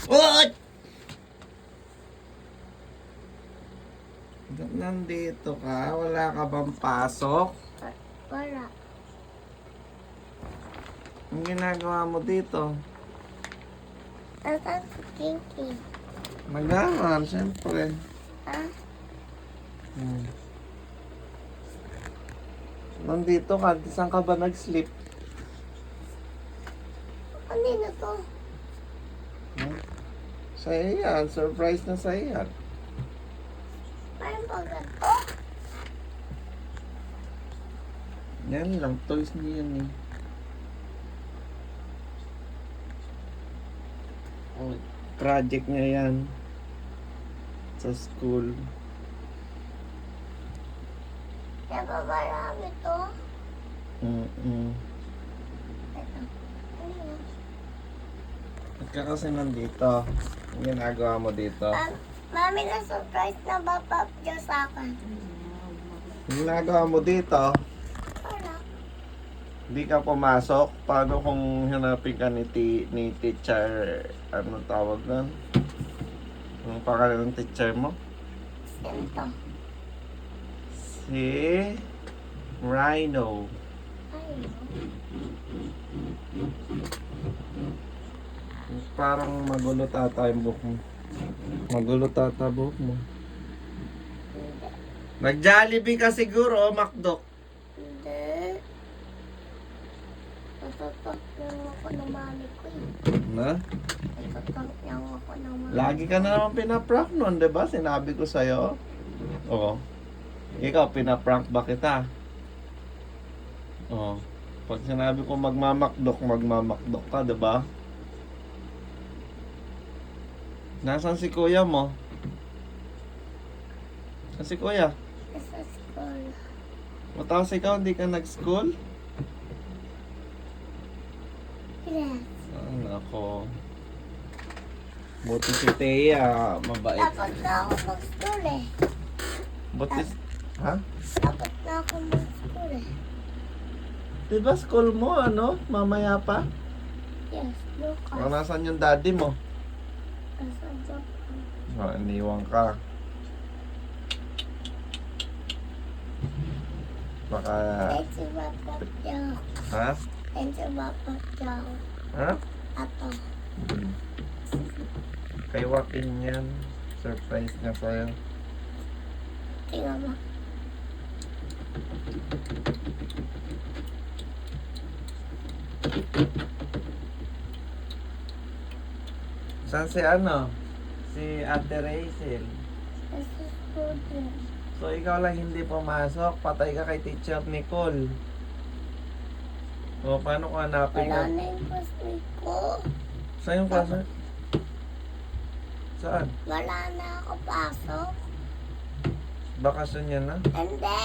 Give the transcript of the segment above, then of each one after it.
What? Ba't nandito ka? Wala ka bang pasok? Wala. Ang ginagawa mo dito? Nasaan si Kinky? Nagaman, siyempre. Ha? Nandito ka, saan ka ba nag-sleep? Kanino to? Sa'yo yan, surprise na sa'yo yan. Parang ba ganito? Yan lang, toys niya yan eh. Oh, project niya yan. Sa school. Kaya ba marami to? Ito. Ano yun? At ka kasi nandito. Ang ginagawa mo dito. Mami, na-surprise na ba Pop Joe sa akin? Ang ginagawa mo dito, Wala. hindi ka pumasok. Paano kung hanapin ka ni teacher, ano tawag nun? Anong pangalan ng teacher mo? Sino to? Si Rhino. Ay, Parang magulo tata yung buhok mo. Magulo tata buhok mo. hindi. Nag-Jollibee ka siguro o McDo? Hindi. Natatak lang ako ng mami ko eh. Na? Natatak lang ako ng mami. Lagi ka na naman pinaprank nun, di ba? Sinabi ko sa'yo. Oo. Ikaw, pinaprank ba kita? Oo. Pag sinabi ko magmamakdok ka, di ba? Nasaan si kuya mo? Nasaan si kuya? Sa school. Matapos ikaw, hindi ka nag-school? Yes. Ah, nako. Buti si Thea, mabait. Dapat na ako mag-school eh. Buti, ha? Dapat na ako mag-school eh. Di ba school mo, ano? Mamaya pa? Yes, Lucas. O, nasaan yung daddy mo? Nasa Japan. O, iniwan ka. Baka, Thank you, Papa Joe. ha? Thank you, Papa Joe. Ha? Ato. Kay Joaquin yan. Surprise niya sa'yo. Tingnan mo. Saan si ano? Si Ate Rachel. Nasa school din. So, ikaw lang hindi pumasok. Patay ka kay Teacher Nicole. O, paano ko hanapin Wala ka? na yung classmate ko. Saan yung klase? Saan? Wala na ako pasok. Bakasyon yan na? Hindi.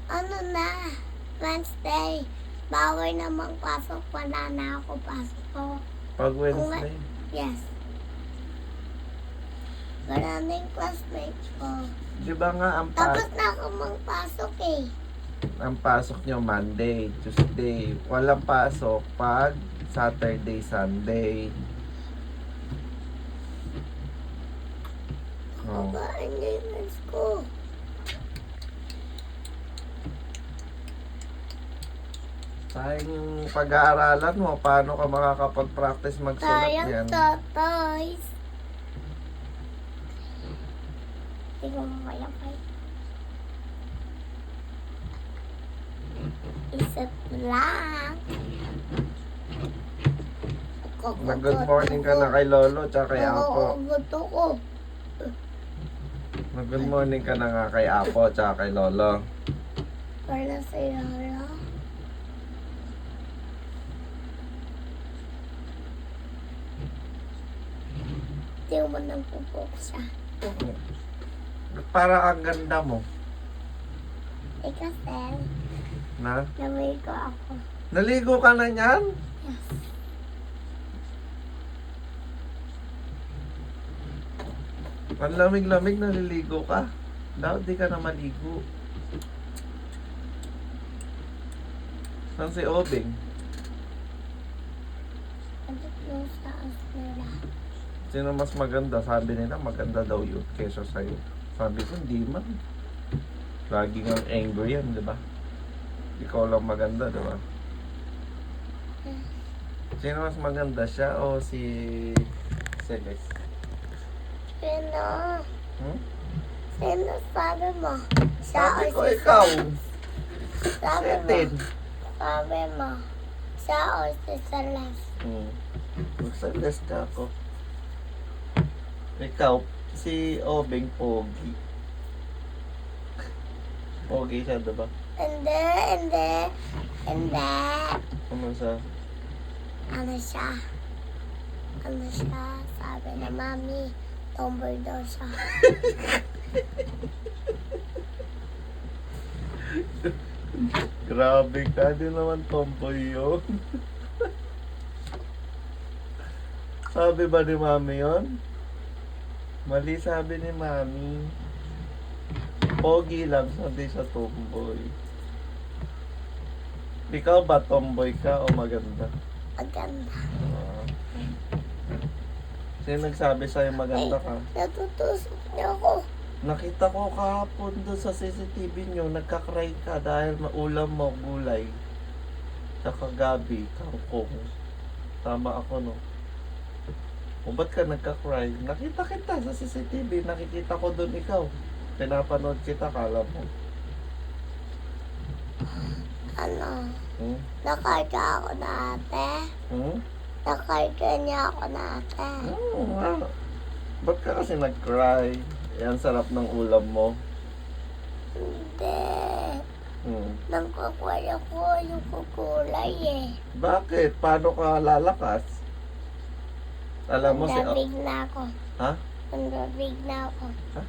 Ano na? Wednesday. Bawal namang pasok. Wala na ako pasok. Pag Wednesday? Yes. Wala na yung classmates ko. Di ba nga Tapos na ako magpasok eh. ang pasok nyo Monday, Tuesday. Walang pasok pag Saturday, Sunday. Oh. Pagka-engagements ko. Sayang yung pag-aaralan mo. Paano ka makakapag-practice magsulat Sayang yan? toys. Tingnan mo kaya kayo. Isa lang. Good morning ka na kay Lolo tsaka kay Apo. Gusto ko. Good morning ka na nga kay Apo tsaka kay Lolo. Para sa Yara. Tingnan mo nang pupok siya. Para ang ganda mo. Eh kasi, Na? namay ko ako. Naligo ka na niyan? Yes. Ang lamig-lamig naliligo ka. Dapat di ka na maligo. Saan si Obing? Ano Nung sa nila. Sino mas maganda? Sabi nila maganda daw yun kesa sa'yo. Sabi ko, hindi man. Lagi nga angry yan, di ba? Ikaw lang maganda, di ba? Sino mas maganda, siya o si Celeste? Sino? Hmm? Sino sabi mo? Siya Sabi o ko, si ikaw. Sabi mo. Setin. Sabi mo. Siya o si Celeste? Mag-Celeste ka ako. Ikaw, si Obeng Pogi. Pogi siya, diba? Hindi, hindi. Hindi. Ano siya? Ano siya? Ano siya? Sabi na mami, tomboy daw siya. Grabe ka, di naman tomboy yun. Sabi ba ni mami yun? Mali sabi ni mami. Pogi lang, hindi siya tomboy. Ikaw ba tomboy ka o maganda? Maganda. Ah. Sino nagsabi sa'yo maganda ka? Natutusok niya ako. Nakita ko kahapon doon sa CCTV nyo, nagkakry ka dahil maulam mo gulay. Tsaka gabi, kangkong. Tama ako, no? O ba't ka nagkakry? Nakita kita sa CCTV, nakikita ko doon ikaw. Pinapanood kita, kala mo. Ano? Hmm? Nakarga ako dati. Hmm? Nakarga niya ako dati. Oo nga. Ba't ka kasi nag-cry? Yan, sarap ng ulam mo. Hindi. Hmm. Nangkakway ako yung kukulay eh. Bakit? Paano ka lalakas? Alam mo si... Nabig na ako. Ha? Nabig na ako. Ha?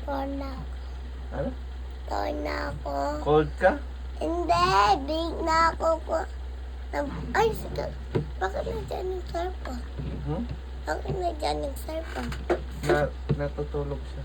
Torn na ako. Ano? Torn na ako. Cold ka? Hindi. Big na ako. Ay, sige. Bakit nandiyan yung cellphone? Hmm? Bakit nandiyan yung cellphone? Natutulog siya.